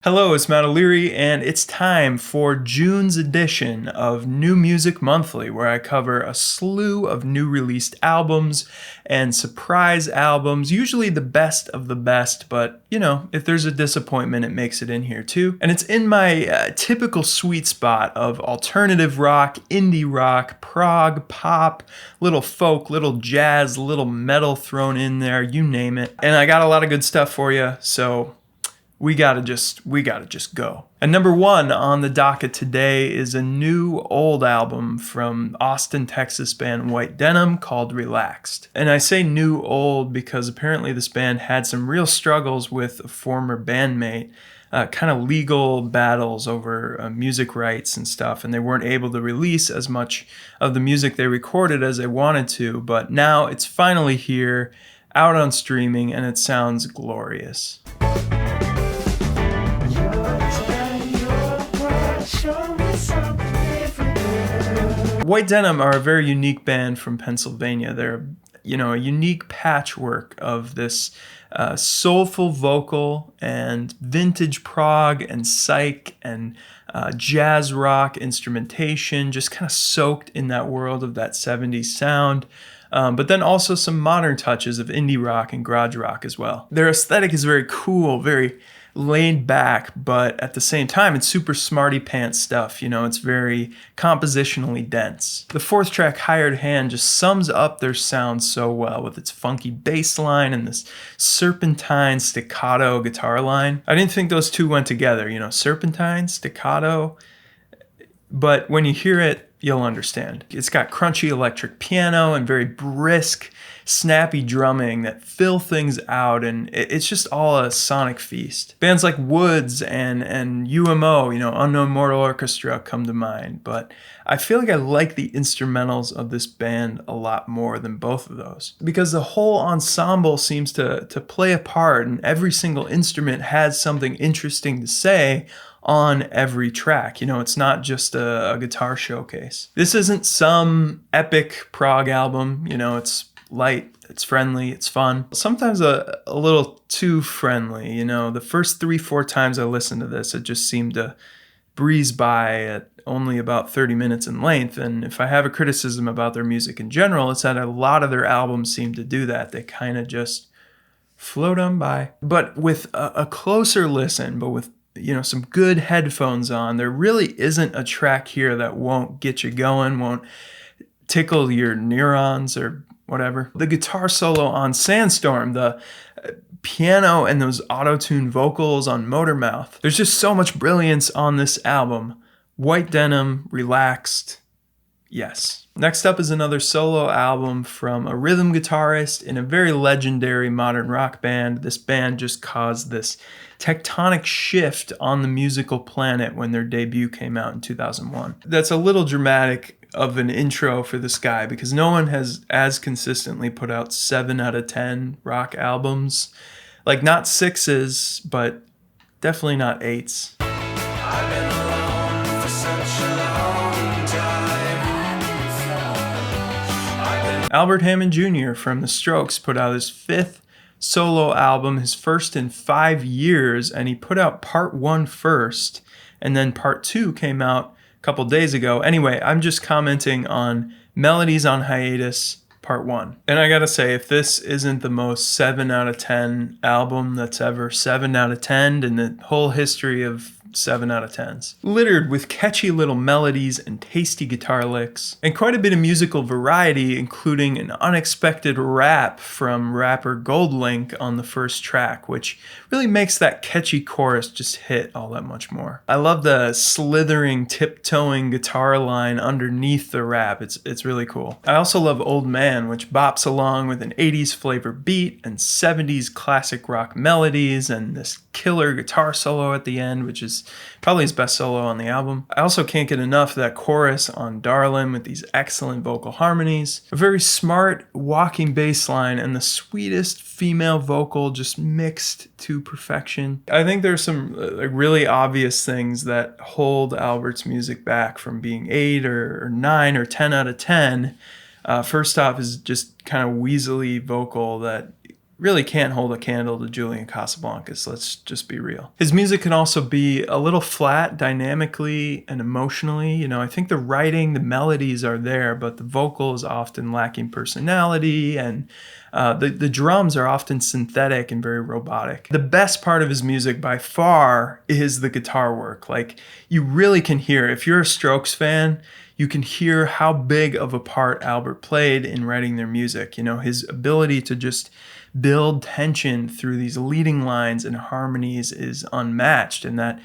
Hello, it's Matt O'Leary, and it's time for June's edition of New Music Monthly, where I cover a slew of new released albums and surprise albums, usually the best of the best, but if there's a disappointment, it makes it in here too. And it's in my typical sweet spot of alternative rock, indie rock, prog, pop, little folk, little jazz, little metal thrown in there, you name it. And I got a lot of good stuff for you, so we gotta just go. And number one on the docket today is a new old album from Austin, Texas band White Denim called Relaxed. And I say new old because apparently this band had some real struggles with a former bandmate, kind of legal battles over music rights and stuff, and they weren't able to release as much of the music they recorded as they wanted to, but now it's finally here, out on streaming, and it sounds glorious. White Denim are a very unique band from Pennsylvania. They're, a unique patchwork of this soulful vocal and vintage prog and psych and jazz rock instrumentation, just kind of soaked in that world of that 70s sound. But then also some modern touches of indie rock and garage rock as well. Their aesthetic is very cool, very laid back, but at the same time, it's super smarty pants stuff. It's very compositionally dense. The fourth track, Hired Hand, just sums up their sound so well with its funky bass line and this serpentine staccato guitar line. I didn't think those two went together, serpentine, staccato, but when you hear it, you'll understand. It's got crunchy electric piano and very brisk, snappy drumming that fill things out, and it's just all a sonic feast. Bands like Woods and UMO, Unknown Mortal Orchestra come to mind, but I feel like I like the instrumentals of this band a lot more than both of those, because the whole ensemble seems to play a part, and every single instrument has something interesting to say on every track. It's not just a guitar showcase. This isn't some epic prog album. It's light, it's friendly, it's fun. Sometimes a little too friendly. The first 3-4 times I listened to this, it just seemed to breeze by at only about 30 minutes in length. And if I have a criticism about their music in general, it's that a lot of their albums seem to do that. They kind of just float on by. But with a closer listen, but with some good headphones on, there really isn't a track here that won't get you going, won't tickle your neurons or whatever. The guitar solo on Sandstorm, the piano and those auto-tune vocals on Motormouth. There's just so much brilliance on this album. White Denim, Relaxed, yes. Next up is another solo album from a rhythm guitarist in a very legendary modern rock band. This band just caused this tectonic shift on the musical planet when their debut came out in 2001. That's a little dramatic of an intro for this guy because no one has as consistently put out 7 out of 10 rock albums. Like, not 6s, but definitely not 8s. I've been alone for such a long time. Albert Hammond Jr. from The Strokes put out his 5th solo album, his first in 5 years, and he put out part 1 first, and then part 2 came out a couple days ago. Anyway, I'm just commenting on Melodies on Hiatus, part 1. And I gotta say, if this isn't the most 7 out of 10 album that's ever 7 out of 10 in the whole history of 7 out of 10s. Littered with catchy little melodies and tasty guitar licks, and quite a bit of musical variety, including an unexpected rap from rapper Goldlink on the first track, which really makes that catchy chorus just hit all that much more. I love the slithering, tiptoeing guitar line underneath the rap. It's really cool. I also love Old Man, which bops along with an 80s flavor beat and 70s classic rock melodies and this killer guitar solo at the end, which is probably his best solo on the album. I also can't get enough of that chorus on Darlin' with these excellent vocal harmonies, a very smart walking bass line, and the sweetest female vocal just mixed to perfection. I think there's some really obvious things that hold Albert's music back from being 8 or 9 or 10 out of 10. First off is just kind of weaselly vocal that really can't hold a candle to Julian Casablancas, let's just be real. His music can also be a little flat dynamically and emotionally. You know, I think the writing, the melodies are there, but the vocal is often lacking personality, and the drums are often synthetic and very robotic. The best part of his music by far is the guitar work. Like, you really can hear, if you're a Strokes fan, you can hear how big of a part Albert played in writing their music. You know, his ability to just build tension through these leading lines and harmonies is unmatched, and that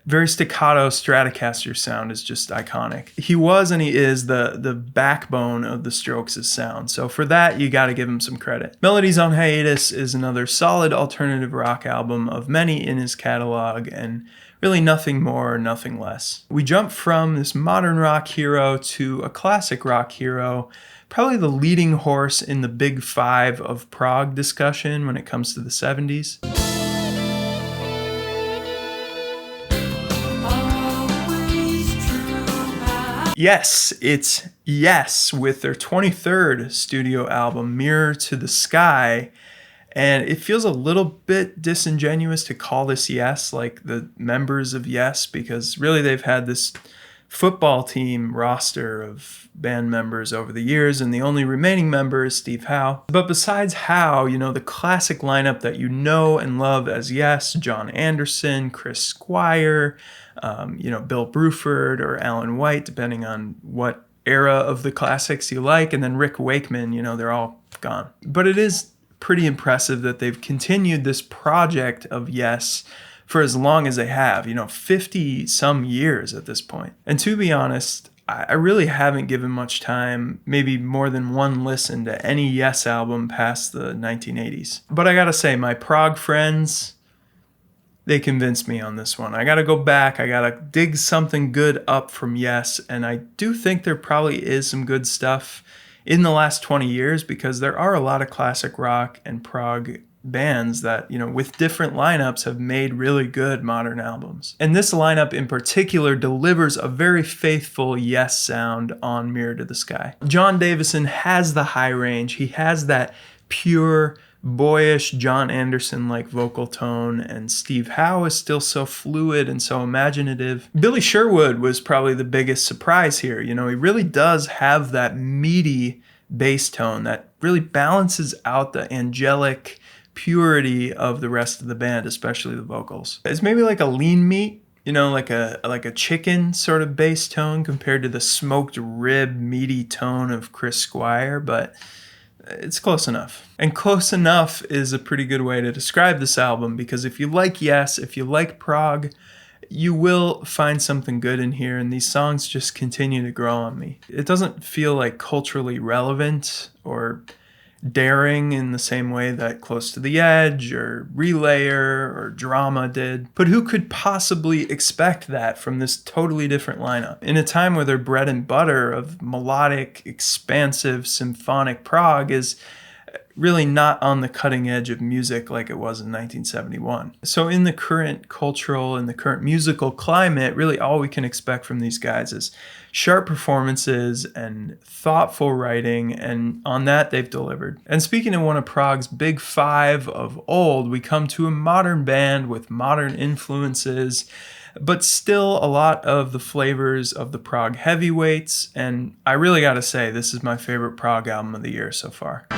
very staccato Stratocaster sound is just iconic. He was and he is the backbone of the Strokes' sound, so for that you gotta give him some credit. Melodies on Hiatus is another solid alternative rock album of many in his catalog, and really nothing more, nothing less. We jump from this modern rock hero to a classic rock hero, probably the leading horse in the big five of prog discussion when it comes to the 70s. Yes, it's Yes with their 23rd studio album, Mirror to the Sky. And it feels a little bit disingenuous to call this Yes like the members of Yes, because really they've had this football team roster of band members over the years, and the only remaining member is Steve Howe. But besides Howe, you know, the classic lineup that you know and love as Yes, John Anderson, Chris Squire, Bill Bruford or Alan White, depending on what era of the classics you like, and then Rick Wakeman, you know, they're all gone. But it is pretty impressive that they've continued this project of Yes for as long as they have, 50 some years at this point. And to be honest, I really haven't given much time, maybe more than one listen to any Yes album past the 1980s. But I gotta say, my prog friends, they convinced me on this one. I gotta go back, I gotta dig something good up from Yes, and I do think there probably is some good stuff in the last 20 years, because there are a lot of classic rock and prog bands that, with different lineups have made really good modern albums. And this lineup in particular delivers a very faithful Yes sound on Mirror to the Sky. John Davison has the high range. He has that pure, boyish John Anderson-like vocal tone, and Steve Howe is still so fluid and so imaginative. Billy Sherwood was probably the biggest surprise here. He really does have that meaty bass tone that really balances out the angelic purity of the rest of the band, especially the vocals. It's maybe like a lean meat, like a chicken sort of bass tone compared to the smoked rib meaty tone of Chris Squire, but it's close enough. And close enough is a pretty good way to describe this album, because if you like Yes, if you like prog, you will find something good in here, and these songs just continue to grow on me. It doesn't feel like culturally relevant or daring in the same way that Close to the Edge or Relayer or Drama did. But who could possibly expect that from this totally different lineup? In a time where their bread and butter of melodic, expansive, symphonic prog is really not on the cutting edge of music like it was in 1971. So in the current cultural and the current musical climate, really all we can expect from these guys is sharp performances and thoughtful writing, and on that they've delivered. And speaking of one of prog's big five of old, we come to a modern band with modern influences, but still a lot of the flavors of the prog heavyweights, and I really gotta say, this is my favorite prog album of the year so far.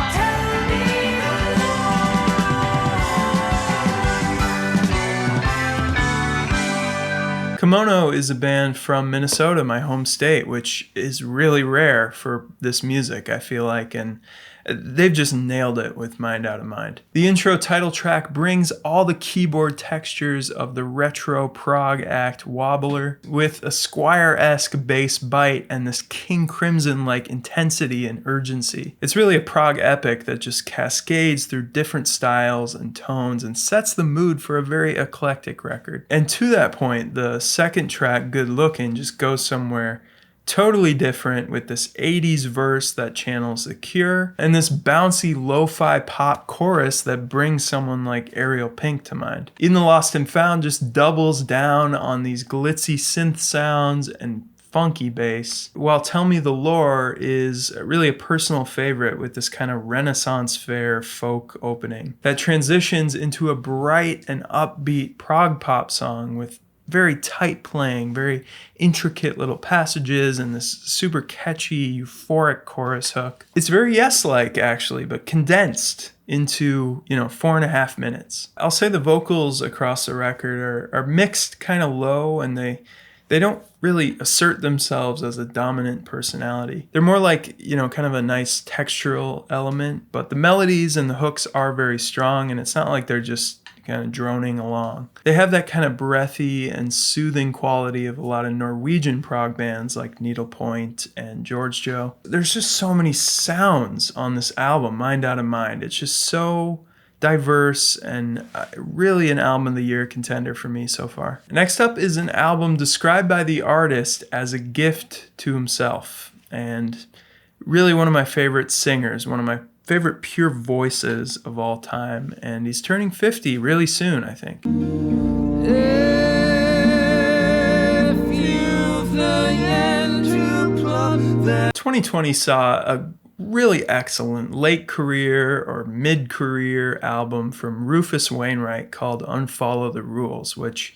Kimono is a band from Minnesota, my home state, which is really rare for this music, I feel like, and they've just nailed it with Mind Out of Mind. The intro title track brings all the keyboard textures of the retro prog act Wobbler, with a Squire-esque bass bite and this King Crimson-like intensity and urgency. It's really a prog epic that just cascades through different styles and tones and sets the mood for a very eclectic record. And to that point, the second track, Good Lookin', just goes somewhere totally different, with this 80s verse that channels The Cure, and this bouncy lo-fi pop chorus that brings someone like Ariel Pink to mind. In the Lost and Found just doubles down on these glitzy synth sounds and funky bass, while Tell Me the Lore is really a personal favorite with this kind of Renaissance fair folk opening that transitions into a bright and upbeat prog pop song with very tight playing, very intricate little passages, and this super catchy, euphoric chorus hook. It's very Yes-like, actually, but condensed into, 4.5 minutes. I'll say the vocals across the record are mixed, kind of low, and they don't really assert themselves as a dominant personality. They're more like, kind of a nice textural element, but the melodies and the hooks are very strong, and it's not like they're just kind of droning along. They have that kind of breathy and soothing quality of a lot of Norwegian prog bands like Needlepoint and George Joe. There's just so many sounds on this album, Mind Out of Mind. It's just so diverse and really an album of the year contender for me so far. Next up is an album described by the artist as a gift to himself, and really one of my favorite singers, one of my favorite pure voices of all time, and he's turning 50 really soon, I think. If you've learned to plug that. 2020 saw a really excellent late career or mid-career album from Rufus Wainwright called Unfollow the Rules, which,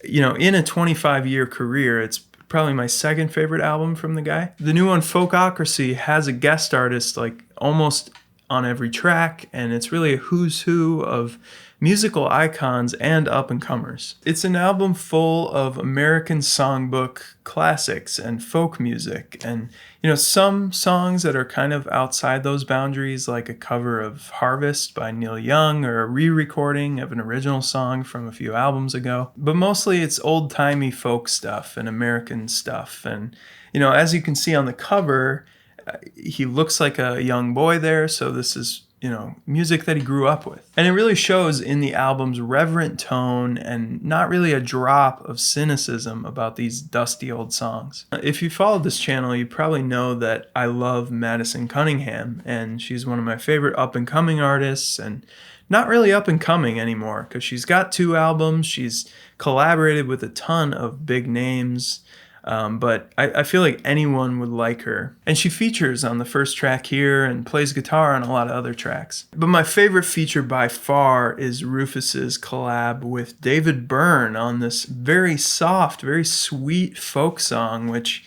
in a 25-year career, it's probably my second favorite album from the guy. The new one, Folkocracy, has a guest artist like almost on every track, and it's really a who's who of musical icons and up-and-comers. It's an album full of American songbook classics and folk music, and some songs that are kind of outside those boundaries, like a cover of Harvest by Neil Young or a re-recording of an original song from a few albums ago. But mostly it's old-timey folk stuff and American stuff, and as you can see on the cover, he looks like a young boy there, so this is, music that he grew up with. And it really shows in the album's reverent tone and not really a drop of cynicism about these dusty old songs. If you followed this channel, you probably know that I love Madison Cunningham, and she's one of my favorite up-and-coming artists, and not really up-and-coming anymore, because she's got 2 albums, she's collaborated with a ton of big names, but I feel like anyone would like her. And she features on the first track here and plays guitar on a lot of other tracks. But my favorite feature by far is Rufus's collab with David Byrne on this very soft, very sweet folk song, which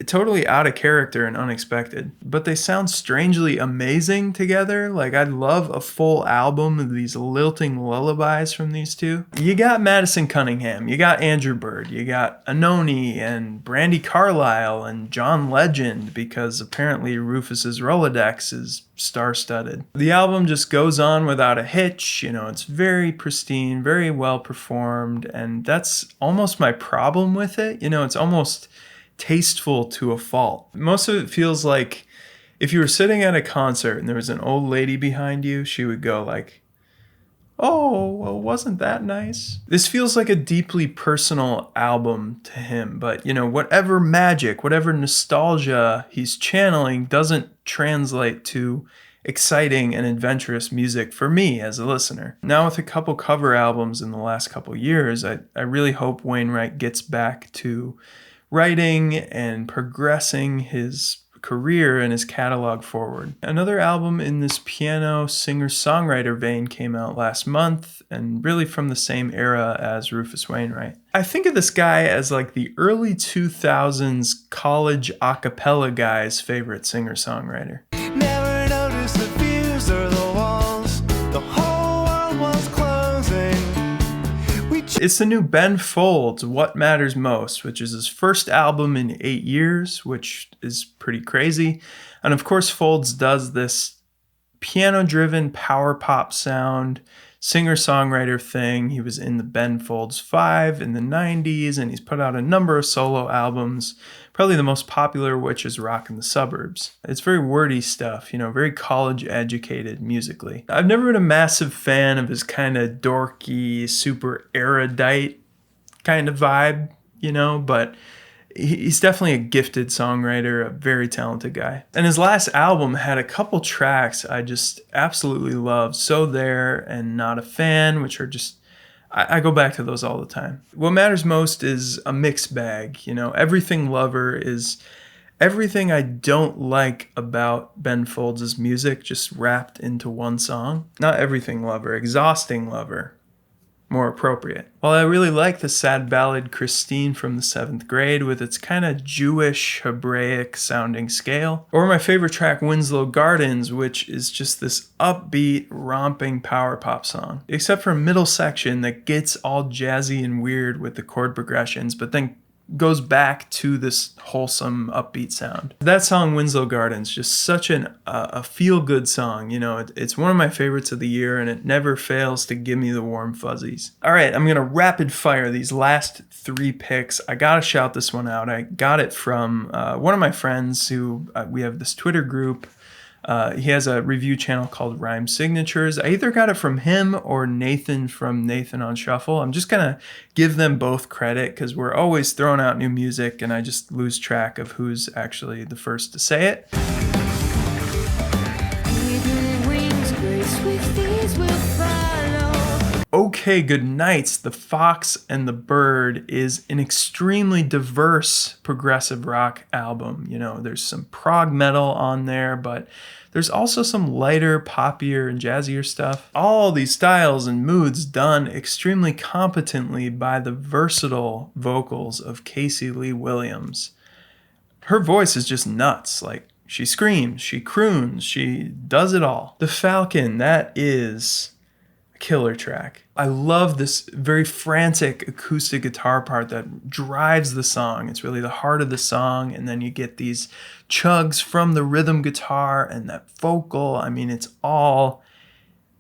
totally out of character and unexpected, but they sound strangely amazing together. Like, I'd love a full album of these lilting lullabies from these two. You got Madison Cunningham, you got Andrew Bird, you got Anoni and Brandi Carlile and John Legend, because apparently Rufus's Rolodex is star-studded. The album just goes on without a hitch. It's very pristine, very well performed, and that's almost my problem with it. It's almost tasteful to a fault. Most of it feels like if you were sitting at a concert and there was an old lady behind you, she would go like, "Oh, well, wasn't that nice?" This feels like a deeply personal album to him, but whatever magic, whatever nostalgia he's channeling doesn't translate to exciting and adventurous music for me as a listener. Now, with a couple cover albums in the last couple years, I really hope Wainwright gets back to writing and progressing his career and his catalog forward. Another album in this piano singer-songwriter vein came out last month, and really from the same era as Rufus Wainwright. I think of this guy as like the early 2000s college a cappella guy's favorite singer-songwriter. Never noticed the views or the walls, the whole world was closing. It's the new Ben Folds' What Matters Most, which is his first album in 8 years, which is pretty crazy. And of course, Folds does this piano-driven power pop sound, singer-songwriter thing. He was in the Ben Folds 5 in the 90s, and he's put out a number of solo albums, probably the most popular of which is Rockin' the Suburbs. It's very wordy stuff, very college-educated musically. I've never been a massive fan of his kind of dorky, super erudite kind of vibe, but he's definitely a gifted songwriter, a very talented guy. And his last album had a couple tracks I just absolutely love. So There and Not a Fan, which are just I go back to those all the time. What matters most is a mixed bag. You know, Everything Lover is everything I don't like about Ben Folds' music just wrapped into one song. Not Everything Lover, Exhausting Lover. More appropriate. While I really like the sad ballad Christine from the 7th grade with its kind of Jewish, Hebraic sounding scale, or my favorite track Winslow Gardens, which is just this upbeat, romping power pop song. Except for a middle section that gets all jazzy and weird with the chord progressions, but then goes back to this wholesome upbeat sound. That song Winslow Gardens, just such a feel-good song. You know, it's one of my favorites of the year, and it never fails to give me the warm fuzzies. All right, I'm gonna rapid fire these last 3 picks. I gotta shout this one out. I got it from one of my friends who we have this Twitter group. He has a review channel called Rhyme Signatures. I either got it from him or Nathan from Nathan on Shuffle. I'm just going to give them both credit because we're always throwing out new music and I just lose track of who's actually the first to say it. Okay Good Nights, The Fox and the Bird is an extremely diverse progressive rock album. You know, there's some prog metal on there, but there's also some lighter, poppier, and jazzier stuff. All these styles and moods done extremely competently by the versatile vocals of Casey Lee Williams. Her voice is just nuts. Like, she screams, she croons, she does it all. The Falcon, that is a killer track. I love this very frantic acoustic guitar part that drives the song. It's really the heart of the song, and then you get these chugs from the rhythm guitar and that vocal. I mean, it's all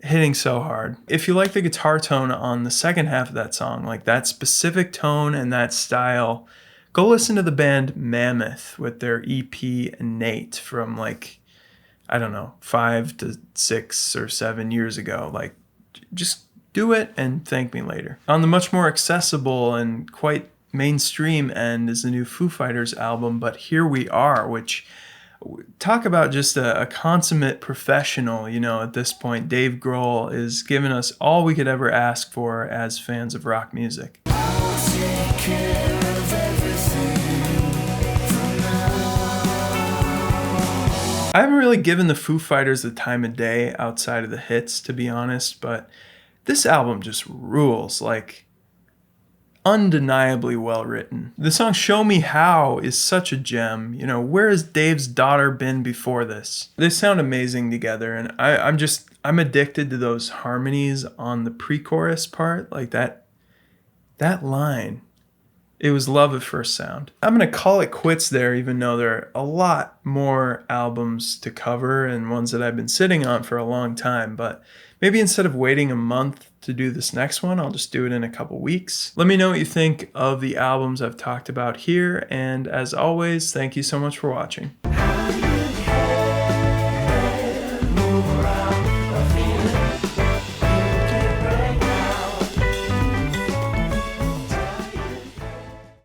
hitting so hard. If you like the guitar tone on the second half of that song, like that specific tone and that style, go listen to the band Mammoth with their EP Innate from like, I don't know, 5 to 6 or 7 years ago. Like, just do it and thank me later. On the much more accessible and quite mainstream end is the new Foo Fighters album, But Here We Are, which, talk about just a consummate professional. You know, at this point, Dave Grohl is giving us all we could ever ask for as fans of rock music. I haven't really given the Foo Fighters the time of day outside of the hits, to be honest, but this album just rules, like undeniably well written. The song Show Me How is such a gem. You know, where has Dave's daughter been before this? They sound amazing together, and I'm addicted to those harmonies on the pre-chorus part, like that line. It was love at first sound. I'm going to call it quits there, even though there are a lot more albums to cover and ones that I've been sitting on for a long time. But maybe instead of waiting a month to do this next one, I'll just do it in a couple weeks. Let me know what you think of the albums I've talked about here. And as always, thank you so much for watching.